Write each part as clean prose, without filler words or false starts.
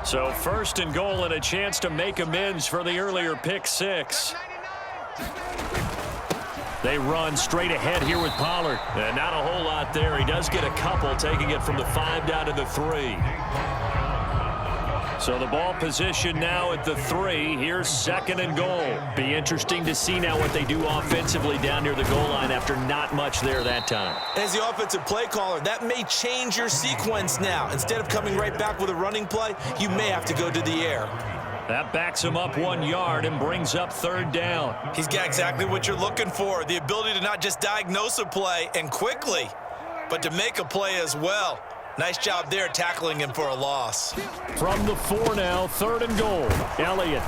So first and goal and a chance to make amends for the earlier pick six. They run straight ahead here with Pollard. And not a whole lot there. He does get a couple, taking it from the 5 down to the 3. So the ball position now at the 3. Here's second and goal. Be interesting to see now what they do offensively down near the goal line after not much there that time. As the offensive play caller, that may change your sequence now. Instead of coming right back with a running play, you may have to go to the air. That backs him up 1 yard and brings up third down. He's got exactly what you're looking for, the ability to not just diagnose a play and quickly, but to make a play as well. Nice job there tackling him for a loss. From the 4 now, third and goal. Elliott.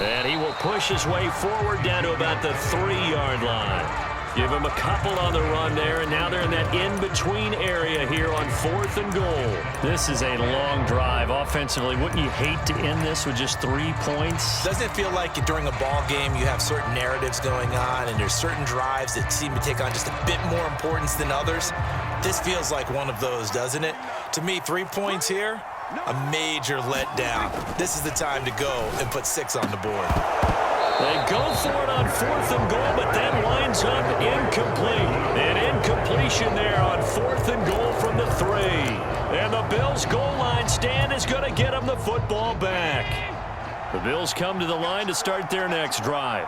And he will push his way forward down to about the 3-yard line. Give him a couple on the run there, and now they're in that in-between area here on 4th and goal. This is a long drive offensively. Wouldn't you hate to end this with just 3 points? Doesn't it feel like during a ball game you have certain narratives going on and there's certain drives that seem to take on just a bit more importance than others? This feels like one of those, doesn't it? To me, 3 points here, a major letdown. This is the time to go and put 6 on the board. They go for it on 4th and goal, but then winds up incomplete. An incompletion there on 4th and goal from the 3. And the Bills' goal line stand is going to get them the football back. The Bills come to the line to start their next drive.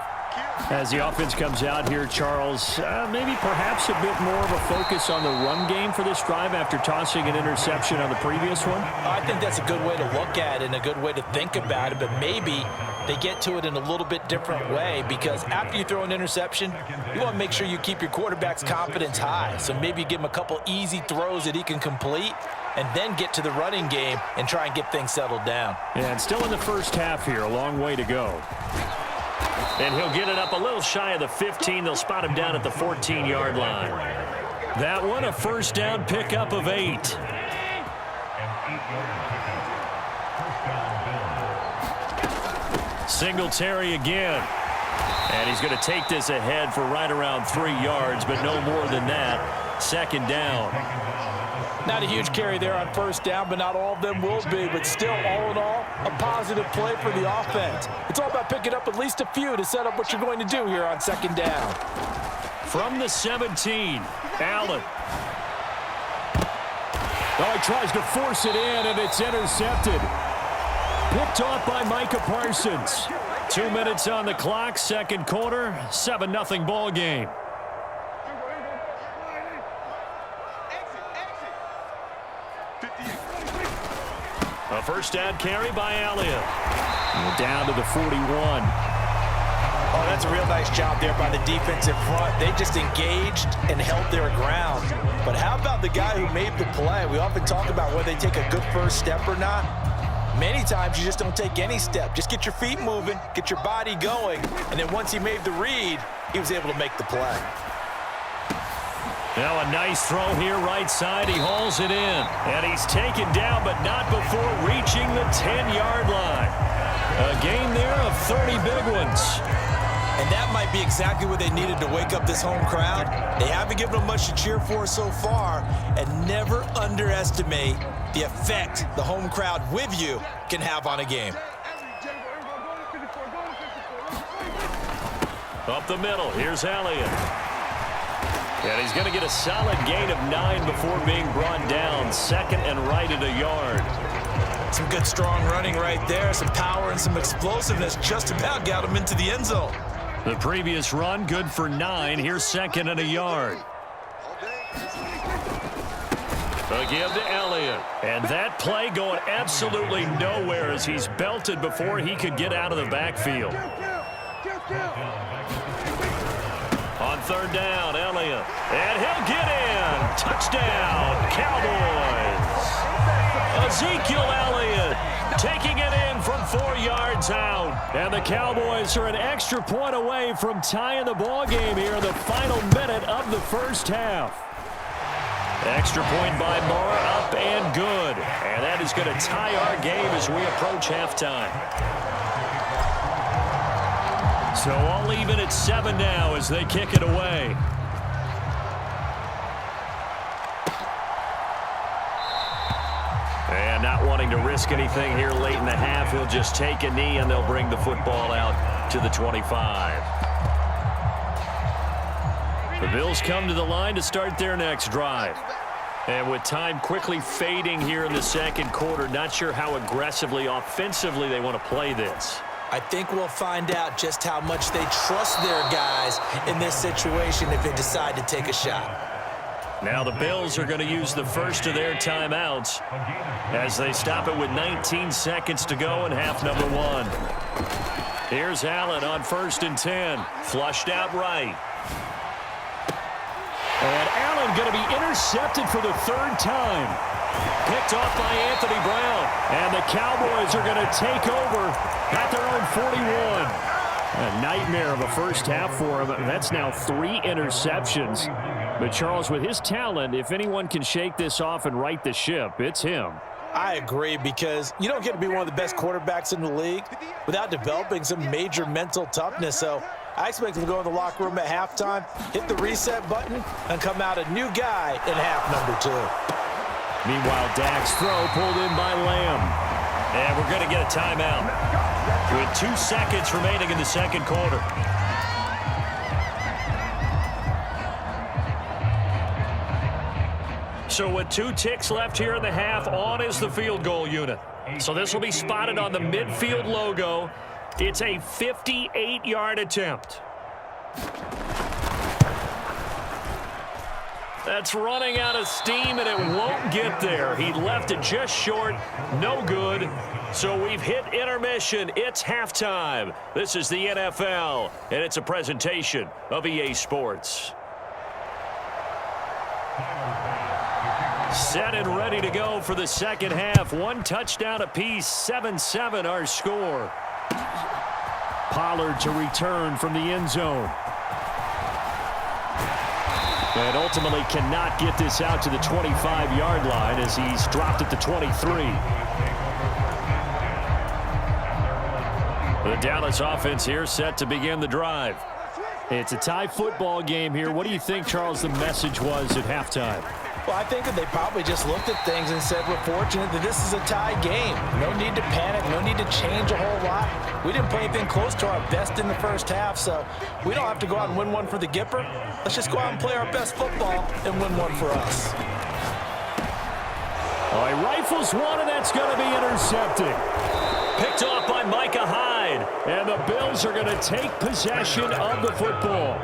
As the offense comes out here, Charles, maybe perhaps a bit more of a focus on the run game for this drive after tossing an interception on the previous one? I think that's a good way to look at it and a good way to think about it, but maybe they get to it in a little bit different way because after you throw an interception, you want to make sure you keep your quarterback's confidence high. So maybe you give him a couple easy throws that he can complete and then get to the running game and try and get things settled down. Yeah, and still in the first half here, a long way to go. And he'll get it up a little shy of the 15. They'll spot him down at the 14-yard line. That one, a first down pickup of 8. Singletary again. And he's going to take this ahead for right around 3 yards, but no more than that. Second down. Not a huge carry there on first down, but not all of them will be. But still, all in all, a positive play for the offense. It's all about picking up at least a few to set up what you're going to do here on second down. From the 17, Allen. Oh, he tries to force it in, and it's intercepted. Picked off by Micah Parsons. 2 minutes on the clock, second quarter, 7-0 ball game. A first down carry by Elliott. Down to the 41. Oh, that's a real nice job there by the defense in front. They just engaged and held their ground. But how about the guy who made the play? We often talk about whether they take a good first step or not. Many times you just don't take any step. Just get your feet moving, get your body going, and then once he made the read, he was able to make the play. Now a nice throw here right side. He hauls it in. And he's taken down, but not before reaching the 10-yard line. A gain there of 30 big ones. And that might be exactly what they needed to wake up this home crowd. They haven't given them much to cheer for so far, and never underestimate the effect the home crowd with you can have on a game. Up the middle, here's Elliott. And he's going to get a solid gain of 9 before being brought down. Second and right at a yard. Some good strong running right there. Some power and some explosiveness just about got him into the end zone. The previous run, good for 9. Here's second and a yard. A give to Elliott. And that play going absolutely nowhere as he's belted before he could get out of the backfield. On third down, Elliott. And he'll get in. Touchdown, Cowboys. Ezekiel Elliott taking it in from 4 yards out. And the Cowboys are an extra point away from tying the ball game here in the final minute of the first half. Extra point by Moore, up and good. And that is going to tie our game as we approach halftime. So all even at 7 now as they kick it away. And And not wanting to risk anything here late in the half, he'll just take a knee and they'll bring the football out to the 25. The Bills come to the line to start their next drive. And with time quickly fading here in the second quarter, not sure how aggressively, offensively they want to play this. I think we'll find out just how much they trust their guys in this situation if they decide to take a shot. Now the Bills are going to use the first of their timeouts as they stop it with 19 seconds to go in half number one. Here's Allen on 1st and 10. Flushed out right. And Allen going to be intercepted for the 3rd time. Picked off by Anthony Brown. And the Cowboys are going to take over at their own 41. A nightmare of a first half for him. That's now 3 interceptions. But Charles, with his talent, if anyone can shake this off and right the ship, it's him. I agree, because you don't get to be one of the best quarterbacks in the league without developing some major mental toughness. So I expect him to go in the locker room at halftime, hit the reset button, and come out a new guy in half number 2. Meanwhile, Dak's throw pulled in by Lamb. And we're going to get a timeout with 2 seconds remaining in the second quarter. So with 2 ticks left here in the half, on is the field goal unit. So this will be spotted on the midfield logo. It's a 58-yard attempt. That's running out of steam, and it won't get there. He left it just short. No good. So we've hit intermission. It's halftime. This is the NFL, and it's a presentation of EA Sports. Set and ready to go for the second half. 1 touchdown apiece, 7-7 our score. Pollard to return from the end zone. And ultimately cannot get this out to the 25-yard line as he's dropped at the 23. The Dallas offense here set to begin the drive. It's a tie football game here. What do you think, Charles, the message was at halftime? Well, I think that they probably just looked at things and said, we're fortunate that this is a tie game. No need to panic, no need to change a whole lot. We didn't play anything close to our best in the first half, so we don't have to go out and win one for the Gipper. Let's just go out and play our best football and win one for us. All right, rifles one, and that's going to be intercepted. Picked off by Micah Hyde, and the Bills are going to take possession of the football.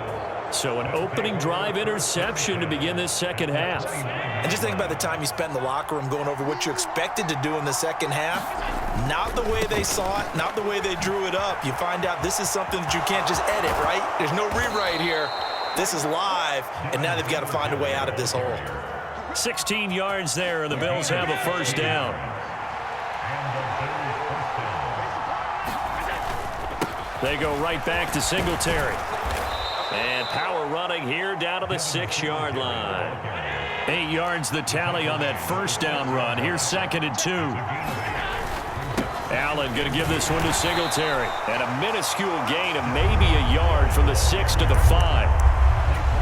So an opening drive interception to begin this second half. And just think about the time you spent in the locker room going over what you expected to do in the second half. Not the way they saw it, not the way they drew it up. You find out this is something that you can't just edit, right? There's no rewrite here. This is live, and now they've got to find a way out of this hole. 16 yards there, and the Bills have a first down. They go right back to Singletary. And power running here down to the 6-yard line. 8 yards the tally on that first down run. Here's 2nd and 2. Allen going to give this one to Singletary. And a minuscule gain of maybe a yard from the 6 to the 5.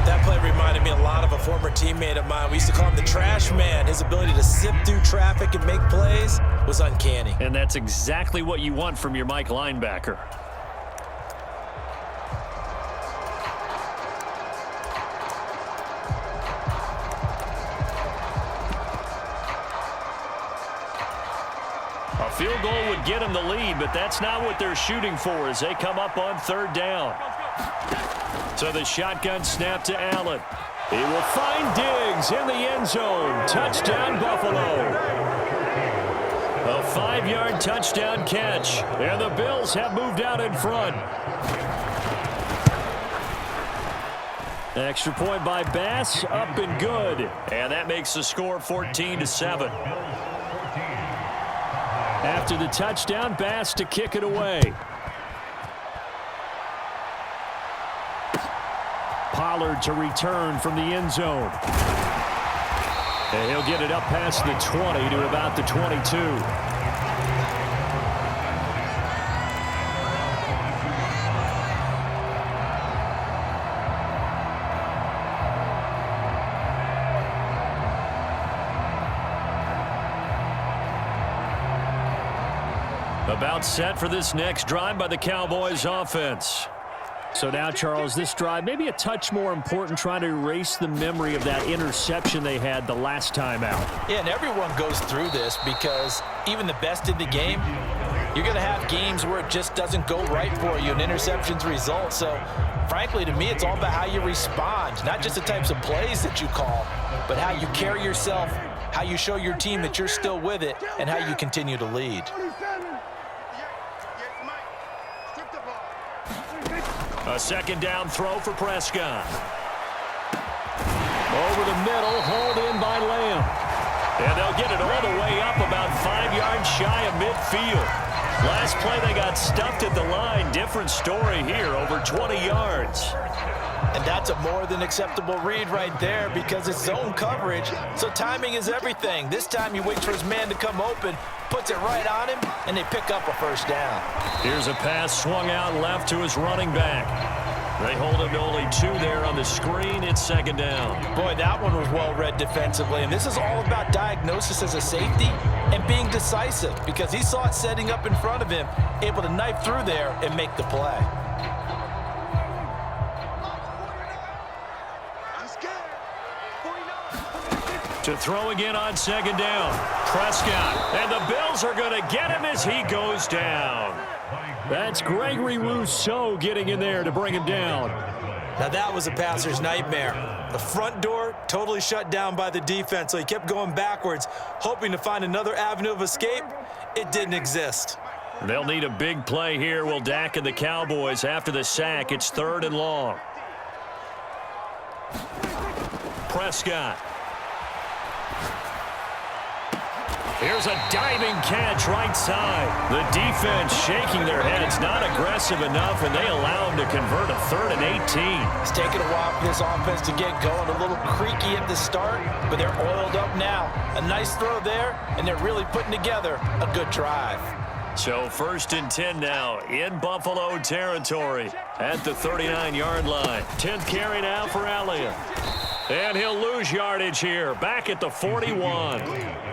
That play reminded me a lot of a former teammate of mine. We used to call him the trash man. His ability to sift through traffic and make plays was uncanny. And that's exactly what you want from your Mike linebacker. A field goal would get them the lead, but that's not what they're shooting for as they come up on 3rd down. So the shotgun snap to Allen. He will find Diggs in the end zone. Touchdown, Buffalo. A 5-yard touchdown catch, and the Bills have moved out in front. Extra point by Bass, up and good. And that makes the score 14-7. After the touchdown, Bass to kick it away. Pollard to return from the end zone. And he'll get it up past the 20 to about the 22. About set for this next drive by the Cowboys offense. So now, Charles, this drive maybe a touch more important, trying to erase the memory of that interception they had the last time out. Yeah, and everyone goes through this because even the best in the game, you're going to have games where it just doesn't go right for you, and interceptions result. So, frankly, to me, it's all about how you respond, not just the types of plays that you call, but how you carry yourself, how you show your team that you're still with it, and how you continue to lead. A second down throw for Prescott. Over the middle, hauled in by Lamb. And they'll get it all the way up about 5 yards shy of midfield. Last play they got stuffed at the line. Different story here, over 20 yards. And that's a more than acceptable read right there because it's zone coverage, so timing is everything. This time he waits for his man to come open, puts it right on him, and they pick up a first down. Here's a pass swung out left to his running back. They hold him to only 2 there on the screen. It's second down. Boy, that one was well read defensively, and this is all about diagnosis as a safety and being decisive because he saw it setting up in front of him, able to knife through there and make the play. To throw again on second down. Prescott. And the Bills are going to get him as he goes down. That's Gregory Rousseau getting in there to bring him down. Now that was a passer's nightmare. The front door totally shut down by the defense, so he kept going backwards, hoping to find another avenue of escape. It didn't exist. They'll need a big play here, will Dak and the Cowboys. After the sack, it's 3rd and long. Prescott. Here's a diving catch right side. The defense shaking their heads, not aggressive enough, and they allow him to convert a 3rd and 18. It's taken a while for this offense to get going. A little creaky at the start, but they're oiled up now. A nice throw there, and they're really putting together a good drive. So 1st and 10 now in Buffalo territory at the 39-yard line. 10th carry now for Elliott. And he'll lose yardage here, back at the 41.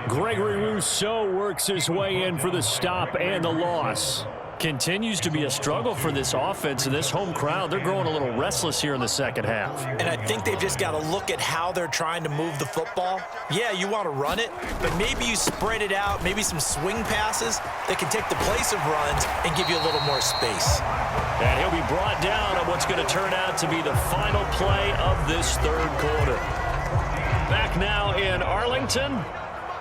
Gregory Rousseau works his way in for the stop and the loss. Continues to be a struggle for this offense and this home crowd. They're growing a little restless here in the second half. And I think they've just got to look at how they're trying to move the football. Yeah, you want to run it, but maybe you spread it out, maybe some swing passes that can take the place of runs and give you a little more space. And he'll be brought down on what's going to turn out to be the final play of this 3rd quarter. Back now in Arlington.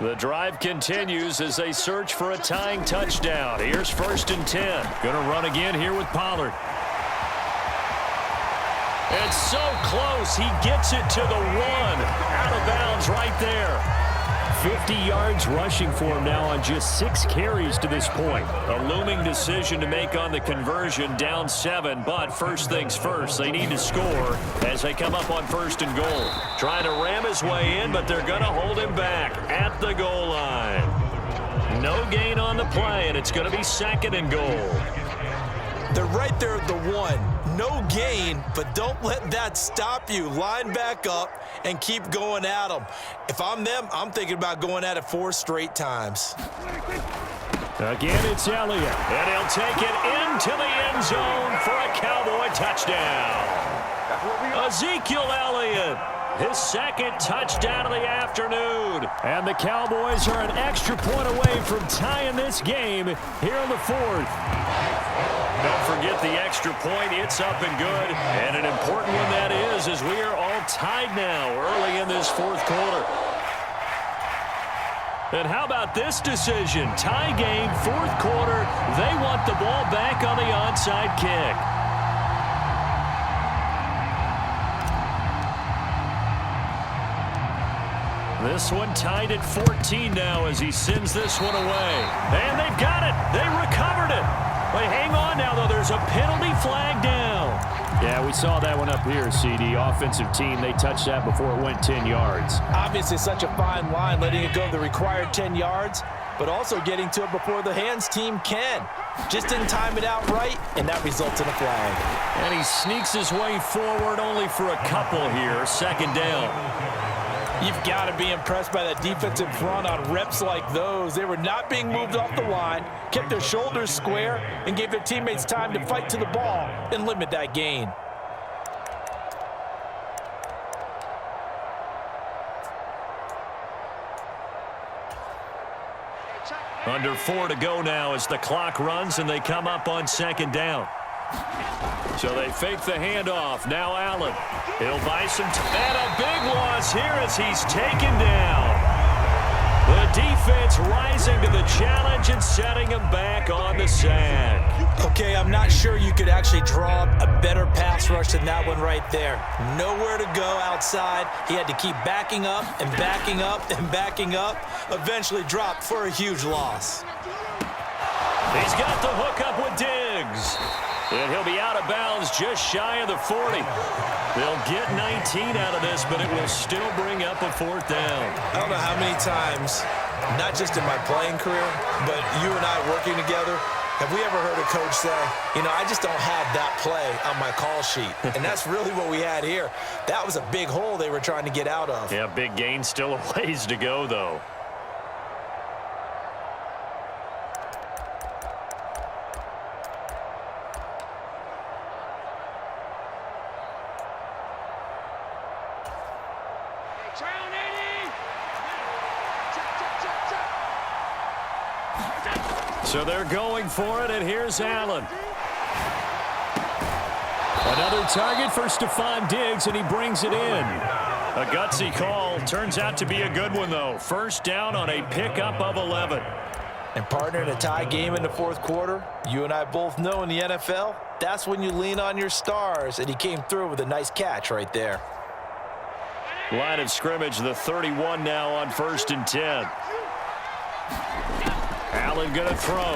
The drive continues as they search for a tying touchdown. Here's 1st and 10. Going to run again here with Pollard. It's so close. He gets it to the 1. Out of bounds right there. 50 yards rushing for him now on just 6 carries to this point. A looming decision to make on the conversion, down 7, but first things first, they need to score as they come up on 1st and goal. Trying to ram his way in, but they're going to hold him back at the goal line. No gain on the play, and it's going to be 2nd and goal. They're right there at the 1. No gain, but don't let that stop you. Line back up and keep going at them. If I'm them, I'm thinking about going at it 4 straight times. Again, it's Elliott. And he'll take it into the end zone for a Cowboy touchdown. Ezekiel Elliott, his 2nd touchdown of the afternoon. And the Cowboys are an extra point away from tying this game here in the 4th. Don't forget the extra point. It's up and good. And an important one that is, as we are all tied now early in this 4th quarter. And how about this decision? Tie game, 4th quarter. They want the ball back on the onside kick. This one tied at 14 now as he sends this one away. And they've got it. They recovered it. But hang on now, though. There's a penalty flag down. Yeah, we saw that one up here, CD. Offensive team, they touched that before it went 10 yards. Obviously such a fine line, letting it go the required 10 yards, but also getting to it before the hands team can. Just didn't time it out right, and that results in a flag. And he sneaks his way forward only for a couple here. 2nd down. You've got to be impressed by that defensive front on reps like those. They were not being moved off the line, kept their shoulders square, and gave their teammates time to fight to the ball and limit that gain. Under 4 to go now as the clock runs and they come up on second down. So they fake the handoff. Now Allen. He'll buy some time. And a big loss here as he's taken down. The defense rising to the challenge and setting him back on the sack. Okay, I'm not sure you could actually draw a better pass rush than that one right there. Nowhere to go outside. He had to keep backing up and backing up and backing up. Eventually dropped for a huge loss. He's got the hook up with Diggs. And he'll be out of bounds just shy of the 40. They'll get 19 out of this, but it will still bring up a fourth down. I don't know how many times, not just in my playing career, but you and I working together, have we ever heard a coach say, you know, I just don't have that play on my call sheet. And that's really what we had here. That was a big hole they were trying to get out of. Yeah, big gain, still a ways to go, though. So they're going for it, and here's Allen. Another target for Stephon Diggs, and he brings it in. A gutsy call. Turns out to be a good one, though. First down on a pickup of 11. And partner, in a tie game in the fourth quarter, you and I both know in the NFL, that's when you lean on your stars, and he came through with a nice catch right there. Line of scrimmage, the 31 now on 1st and 10. Allen going to throw.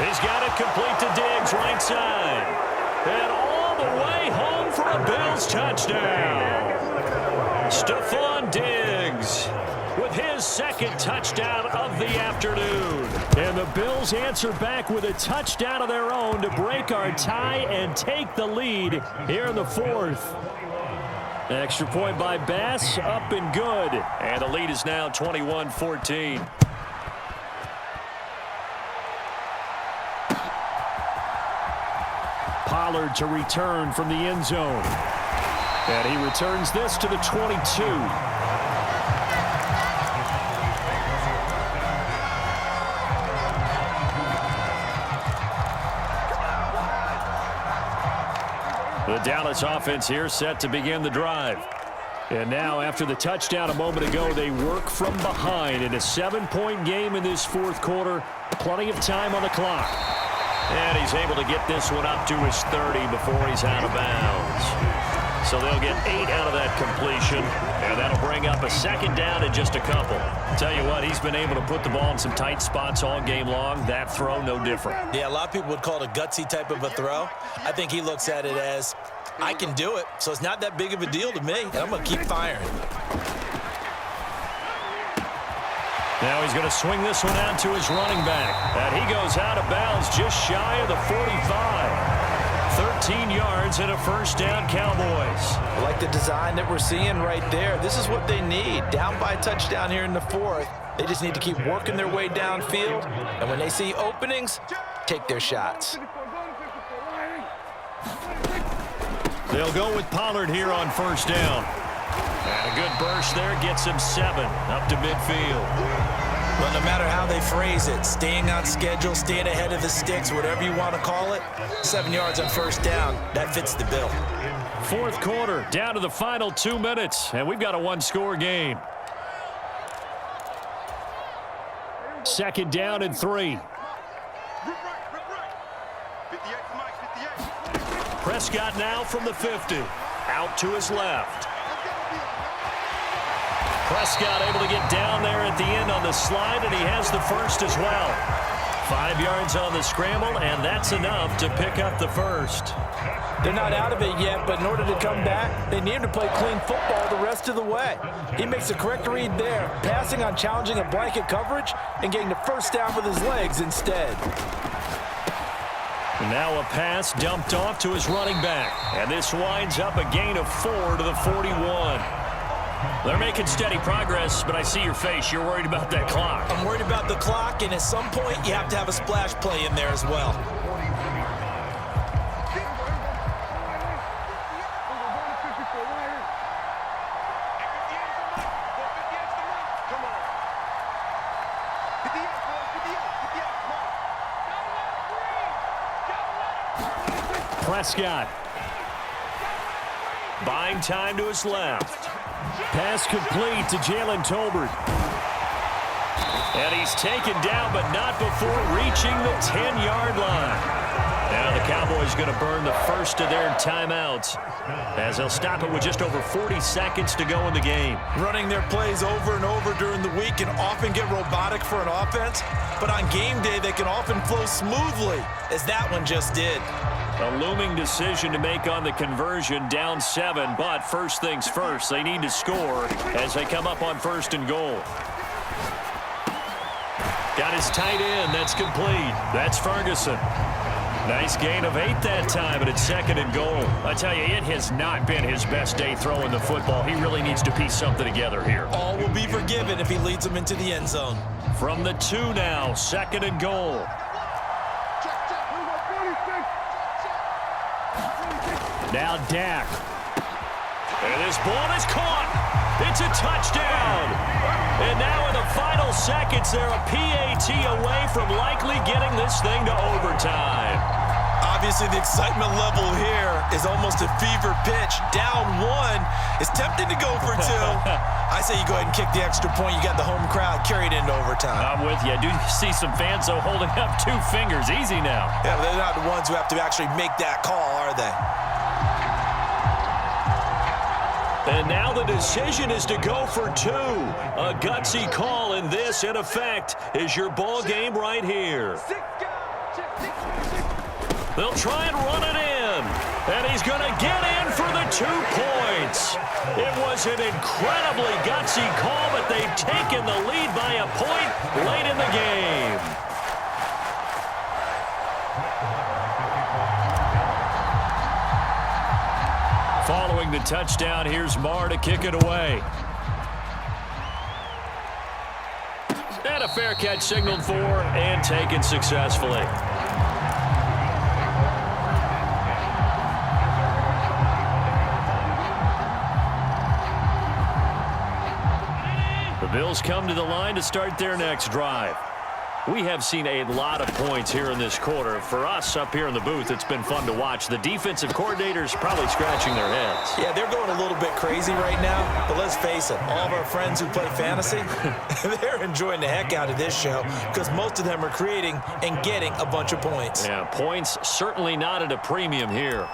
He's got it complete to Diggs, right side. And all the way home for a Bills touchdown. Stephon Diggs with his second touchdown of the afternoon. And the Bills answer back with a touchdown of their own to break our tie and take the lead here in the fourth. Extra point by Bass, up and good. And the lead is now 21-14. Pollard to return from the end zone. And he returns this to the 22. The Dallas offense here set to begin the drive. And now after the touchdown a moment ago, they work from behind in a 7-point game in this fourth quarter. Plenty of time on the clock. And he's able to get this one up to his 30 before he's out of bounds. So they'll get 8 out of that completion. And that'll bring up a second down in just a couple. Tell you what, he's been able to put the ball in some tight spots all game long. That throw, no different. Yeah, a lot of people would call it a gutsy type of a throw. I think he looks at it as, I can do it, so it's not that big of a deal to me, and I'm going to keep firing. Now he's going to swing this one out to his running back. And he goes out of bounds just shy of the 45. 13 yards and a first down, Cowboys. I like the design that we're seeing right there. This is what they need. Down by a touchdown here in the fourth. They just need to keep working their way downfield. And when they see openings, take their shots. They'll go with Pollard here on first down. And a good burst there gets him 7 up to midfield. But no matter how they phrase it, staying on schedule, staying ahead of the sticks, whatever you want to call it, 7 yards on first down, that fits the bill. Fourth quarter, down to the final 2 minutes, and we've got a one-score game. Second down and 3. Prescott now from the 50. Out to his left. Prescott able to get down there at the end on the slide, and he has the first as well. 5 yards on the scramble, and that's enough to pick up the first. They're not out of it yet, but in order to come back, they need him to play clean football the rest of the way. He makes the correct read there, passing on challenging a blanket coverage and getting the first down with his legs instead. And now a pass dumped off to his running back. And this winds up a gain of 4 to the 41. They're making steady progress, but I see your face. You're worried about that clock. I'm worried about the clock, and at some point, you have to have a splash play in there as well. Prescott. Buying time to his left. Pass complete to Jalen Tolbert. And he's taken down, but not before reaching the 10-yard line. Now the Cowboys going to burn the first of their timeouts as they'll stop it with just over 40 seconds to go in the game. Running their plays over and over during the week can often get robotic for an offense, but on game day they can often flow smoothly, as that one just did. A looming decision to make on the conversion, down 7, but first things first, they need to score as they come up on 1st and goal. Got his tight end, that's complete. That's Ferguson. Nice gain of 8 that time, and it's 2nd and goal. I tell you, it has not been his best day throwing the football. He really needs to piece something together here. All will be forgiven if he leads them into the end zone. From the 2 now, 2nd and goal. Now Dak. And this ball is caught. It's a touchdown. And now in the final seconds, they're a PAT away from likely getting this thing to overtime. Obviously, the excitement level here is almost a fever pitch. Down 1. It's tempting to go for 2. I say you go ahead and kick the extra point. You got the home crowd carried into overtime. I'm with you. I do see some fans, though, holding up 2 fingers. Easy now. Yeah, but they're not the ones who have to actually make that call, are they? And now the decision is to go for 2. A gutsy call, and this, in effect, is your ball game right here. They'll try and run it in. And he's going to get in for the 2 points. It was an incredibly gutsy call, but they've taken the lead by a point late in the game. Following the touchdown, here's Marr to kick it away. And a fair catch signaled for and taken successfully. The Bills come to the line to start their next drive. We have seen a lot of points here in this quarter. For us up here in the booth, it's been fun to watch. The defensive coordinators probably scratching their heads. Yeah, they're going a little bit crazy right now, but let's face it, all of our friends who play fantasy, they're enjoying the heck out of this show because most of them are creating and getting a bunch of points. Yeah, points certainly not at a premium here.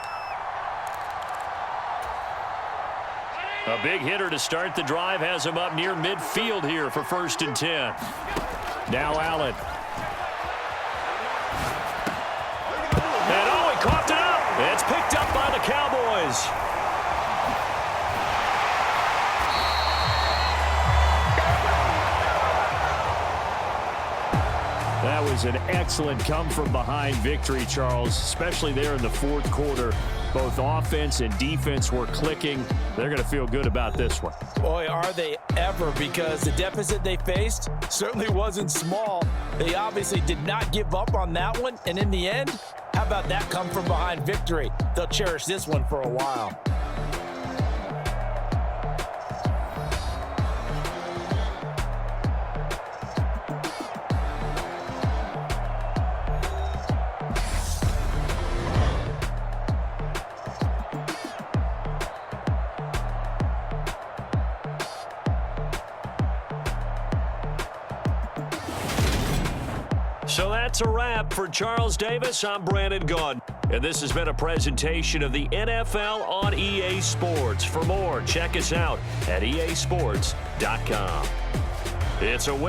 A big hitter to start the drive has him up near midfield here for 1st and 10. Now Allen. And oh, he coughed it up. It's picked up by the Cowboys. That was an excellent come-from-behind victory, Charles, especially there in the 4th quarter. Both offense and defense were clicking. They're going to feel good about this one. Boy, are they ever, because the deficit they faced certainly wasn't small. They obviously did not give up on that one, and in the end, how about that come-from-behind victory? They'll cherish this one for a while. So that's a wrap for Charles Davis. I'm Brandon Gaudin, and this has been a presentation of the NFL on EA Sports. For more, check us out at easports.com. It's a win.